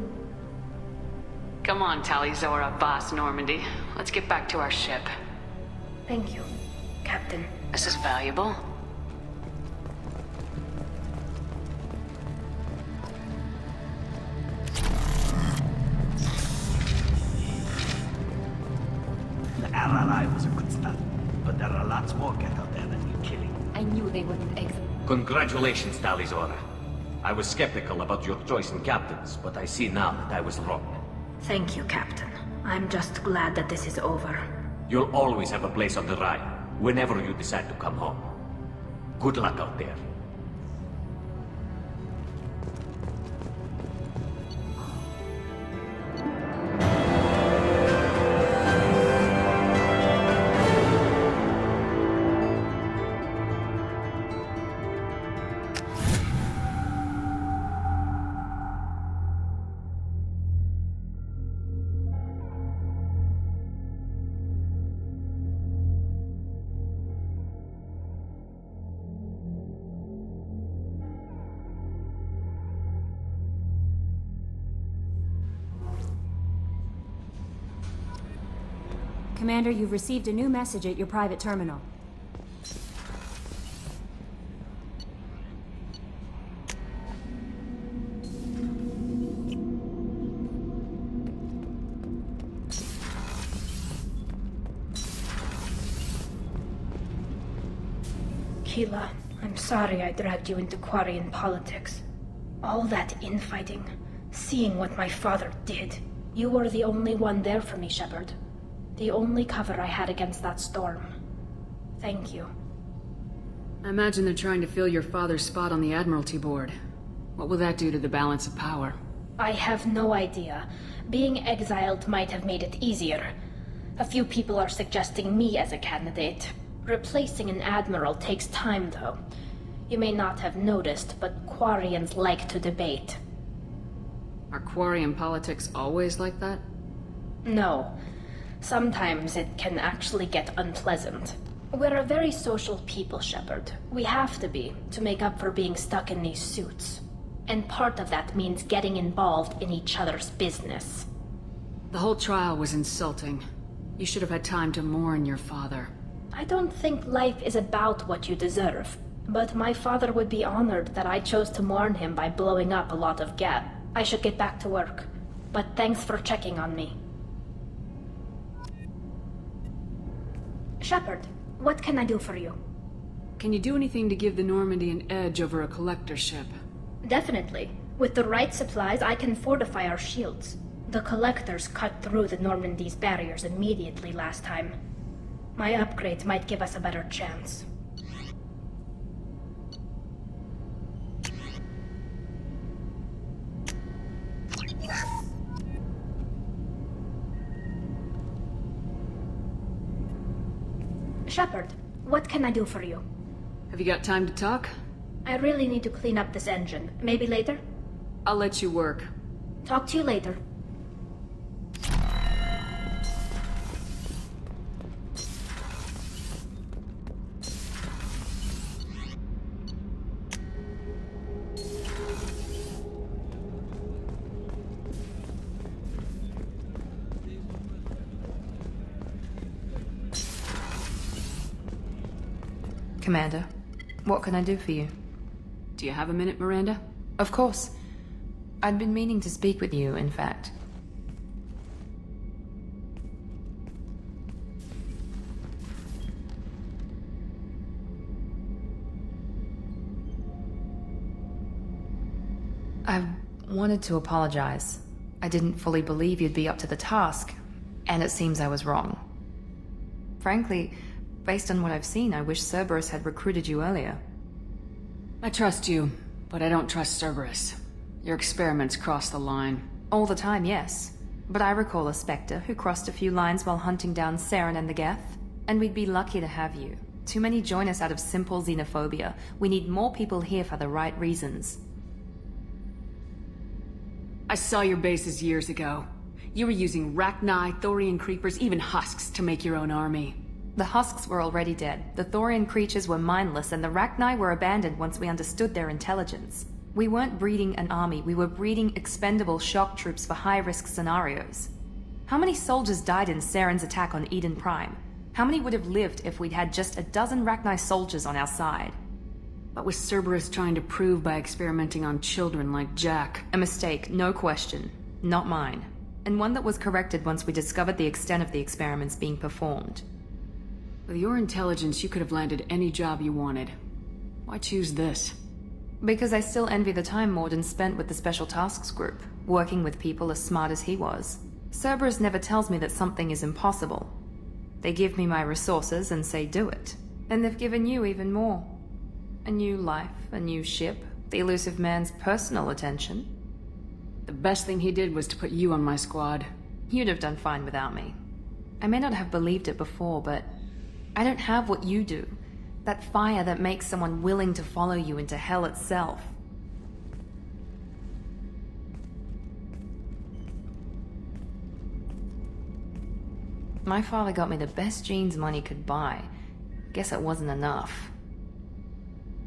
Come on, Tali Zora Vas Normandy. Let's get back to our ship. Thank you, Captain. This is valuable. The Alarai was a good start, but there are lots more Geth out there that need killing. I knew they wouldn't exit. Congratulations, Tali Zora. I was skeptical about your choice in captains, but I see now that I was wrong. Thank you, Captain. I'm just glad that this is over. You'll always have a place on the Rhine, whenever you decide to come home. Good luck out there. Commander, you've received a new message at your private terminal. Keela, I'm sorry I dragged you into Quarian politics. All that infighting, seeing what my father did. You were the only one there for me, Shepard. The only cover I had against that storm. Thank you. I imagine they're trying to fill your father's spot on the Admiralty Board. What will that do to the balance of power? I have no idea. Being exiled might have made it easier. A few people are suggesting me as a candidate. Replacing an admiral takes time, though. You may not have noticed, but Quarians like to debate. Are Quarian politics always like that? No. Sometimes it can actually get unpleasant. We're a very social people, Shepard. We have to be, to make up for being stuck in these suits. And part of that means getting involved in each other's business. The whole trial was insulting. You should have had time to mourn your father. I don't think life is about what you deserve. But my father would be honored that I chose to mourn him by blowing up a lot of Geth. I should get back to work. But thanks for checking on me. Shepard, what can I do for you? Can you do anything to give the Normandy an edge over a collector ship? Definitely. With the right supplies, I can fortify our shields. The collectors cut through the Normandy's barriers immediately last time. My upgrades might give us a better chance. Shepard, what can I do for you? Have you got time to talk? I really need to clean up this engine. Maybe later? I'll let you work. Talk to you later. Commander, what can I do for you? Do you have a minute, Miranda? Of course. I'd been meaning to speak with you, in fact. I wanted to apologize. I didn't fully believe you'd be up to the task, and it seems I was wrong. Frankly, based on what I've seen, I wish Cerberus had recruited you earlier. I trust you, but I don't trust Cerberus. Your experiments cross the line. All the time, yes. But I recall a Spectre who crossed a few lines while hunting down Saren and the Geth. And we'd be lucky to have you. Too many join us out of simple xenophobia. We need more people here for the right reasons. I saw your bases years ago. You were using Rachni, Thorian creepers, even husks to make your own army. The husks were already dead. The Thorian creatures were mindless, and the Rachni were abandoned once we understood their intelligence. We weren't breeding an army, we were breeding expendable shock troops for high-risk scenarios. How many soldiers died in Saren's attack on Eden Prime? How many would have lived if we'd had just a dozen Rachni soldiers on our side? What was Cerberus trying to prove by experimenting on children like Jack? A mistake, no question. Not mine. And one that was corrected once we discovered the extent of the experiments being performed. With your intelligence, you could have landed any job you wanted. Why choose this? Because I still envy the time Morden spent with the Special Tasks Group, working with people as smart as he was. Cerberus never tells me that something is impossible. They give me my resources and say do it. And they've given you even more. A new life, a new ship, the elusive man's personal attention. The best thing he did was to put you on my squad. You'd have done fine without me. I may not have believed it before, but I don't have what you do. That fire that makes someone willing to follow you into hell itself. My father got me the best genes money could buy. Guess it wasn't enough.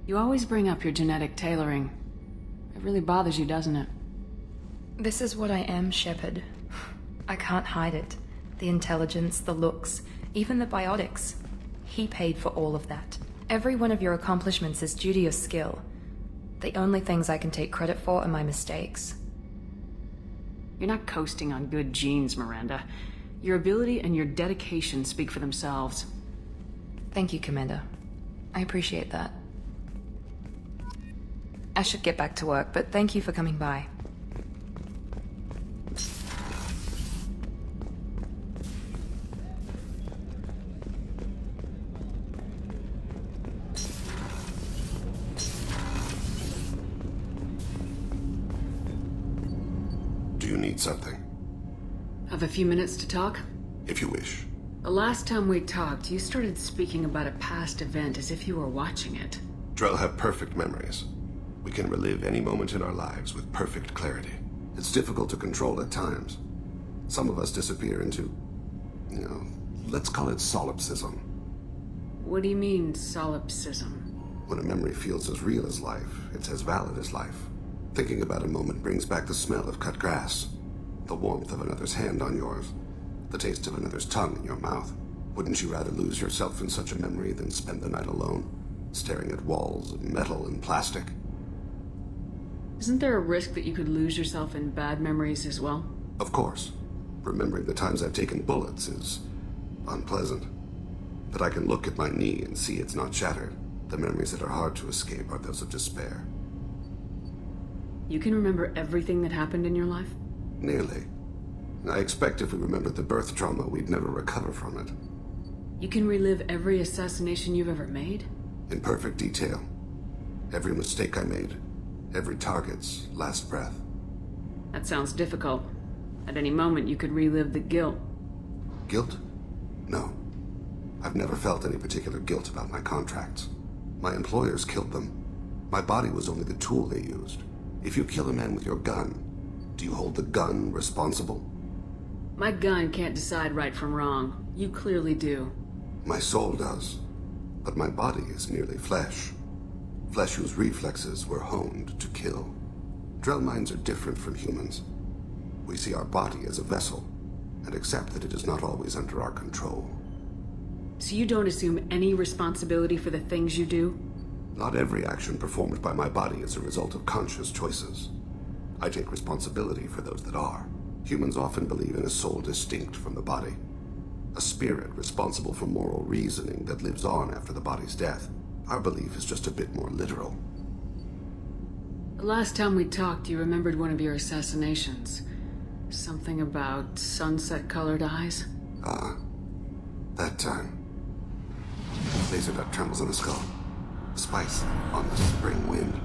You always bring up your genetic tailoring. It really bothers you, doesn't it? This is what I am, Shepard. I can't hide it. The intelligence, the looks, even the biotics. He paid for all of that. Every one of your accomplishments is due to your skill. The only things I can take credit for are my mistakes. You're not coasting on good genes, Miranda. Your ability and your dedication speak for themselves. Thank you, Commander. I appreciate that. I should get back to work, but thank you for coming by. Do you need something? Have a few minutes to talk? If you wish. The last time we talked, you started speaking about a past event as if you were watching it. Drell have perfect memories. We can relive any moment in our lives with perfect clarity. It's difficult to control at times. Some of us disappear into, let's call it solipsism. What do you mean, solipsism? When a memory feels as real as life, it's as valid as life. Thinking about a moment brings back the smell of cut grass, the warmth of another's hand on yours, the taste of another's tongue in your mouth. Wouldn't you rather lose yourself in such a memory than spend the night alone, staring at walls of metal and plastic? Isn't there a risk that you could lose yourself in bad memories as well? Of course. Remembering the times I've taken bullets is unpleasant. But I can look at my knee and see it's not shattered. The memories that are hard to escape are those of despair. You can remember everything that happened in your life? Nearly. I expect if we remembered the birth trauma, we'd never recover from it. You can relive every assassination you've ever made? In perfect detail. Every mistake I made. Every target's last breath. That sounds difficult. At any moment, you could relive the guilt. Guilt? No. I've never felt any particular guilt about my contracts. My employers killed them. My body was only the tool they used. If you kill a man with your gun, do you hold the gun responsible? My gun can't decide right from wrong. You clearly do. My soul does. But my body is merely flesh. Flesh whose reflexes were honed to kill. Drell minds are different from humans. We see our body as a vessel, and accept that it is not always under our control. So you don't assume any responsibility for the things you do? Not every action performed by my body is a result of conscious choices. I take responsibility for those that are. Humans often believe in a soul distinct from the body. A spirit responsible for moral reasoning that lives on after the body's death. Our belief is just a bit more literal. The last time we talked, you remembered one of your assassinations. Something about sunset-colored eyes? That time. Laser dot trembles on the skull. Spice on the spring wind.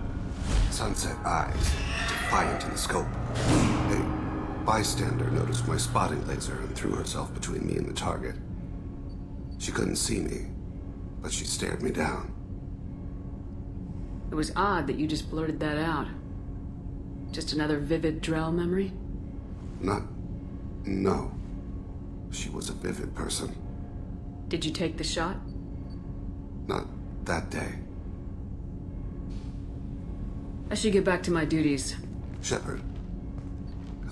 Sunset eyes, defiant in the scope. A bystander noticed my spotting laser and threw herself between me and the target. She couldn't see me, but she stared me down. It was odd that you just blurted that out. Just another vivid Drell memory? No. She was a vivid person. Did you take the shot? Not that day. I should get back to my duties. Shepard,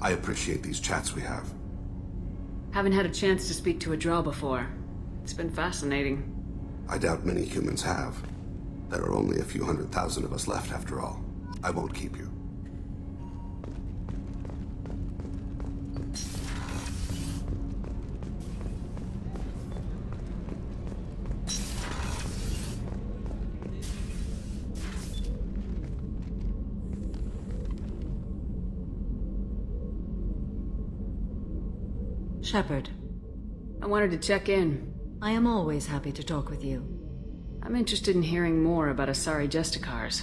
I appreciate these chats we have. Haven't had a chance to speak to a Drell before. It's been fascinating. I doubt many humans have. There are only a few 100,000 of us left after all. I won't keep you. Shepard. I wanted to check in. I am always happy to talk with you. I'm interested in hearing more about Asari Justicars.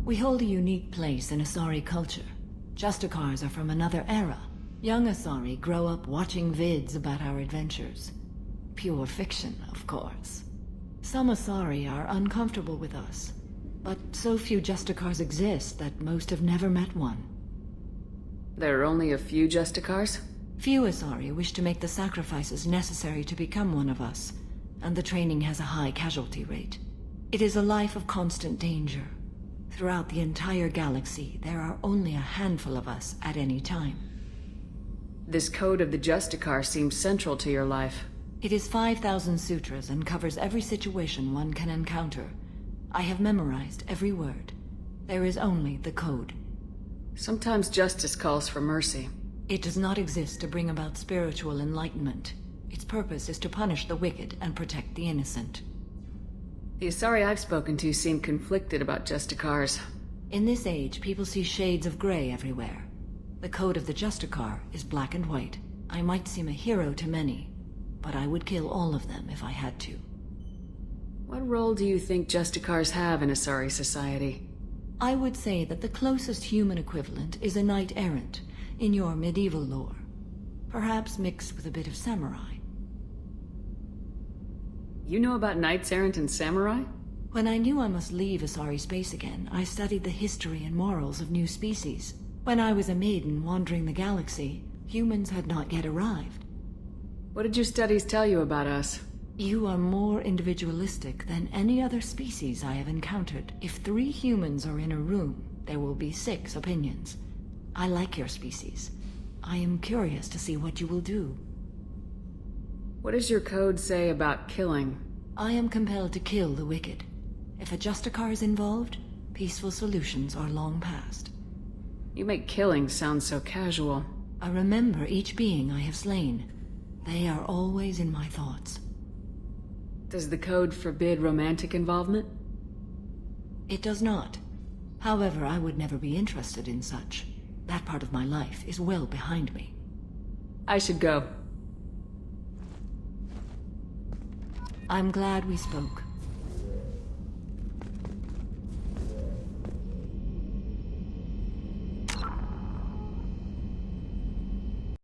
We hold a unique place in Asari culture. Justicars are from another era. Young Asari grow up watching vids about our adventures. Pure fiction, of course. Some Asari are uncomfortable with us, but so few Justicars exist that most have never met one. There are only a few Justicars? Few Asari wish to make the sacrifices necessary to become one of us, and the training has a high casualty rate. It is a life of constant danger. Throughout the entire galaxy, there are only a handful of us at any time. This code of the Justicar seems central to your life. It is 5,000 sutras and covers every situation one can encounter. I have memorized every word. There is only the code. Sometimes justice calls for mercy. It does not exist to bring about spiritual enlightenment. Its purpose is to punish the wicked and protect the innocent. The Asari I've spoken to seem conflicted about Justicars. In this age, people see shades of gray everywhere. The code of the Justicar is black and white. I might seem a hero to many, but I would kill all of them if I had to. What role do you think Justicars have in Asari society? I would say that the closest human equivalent is a knight-errant, in your medieval lore. Perhaps mixed with a bit of samurai. You know about knights errant and samurai? When I knew I must leave Asari space again, I studied the history and morals of new species. When I was a maiden wandering the galaxy, humans had not yet arrived. What did your studies tell you about us? You are more individualistic than any other species I have encountered. If 3 humans are in a room, there will be 6 opinions. I like your species. I am curious to see what you will do. What does your code say about killing? I am compelled to kill the wicked. If a Justicar is involved, peaceful solutions are long past. You make killing sound so casual. I remember each being I have slain. They are always in my thoughts. Does the code forbid romantic involvement? It does not. However, I would never be interested in such. That part of my life is well behind me. I should go. I'm glad we spoke.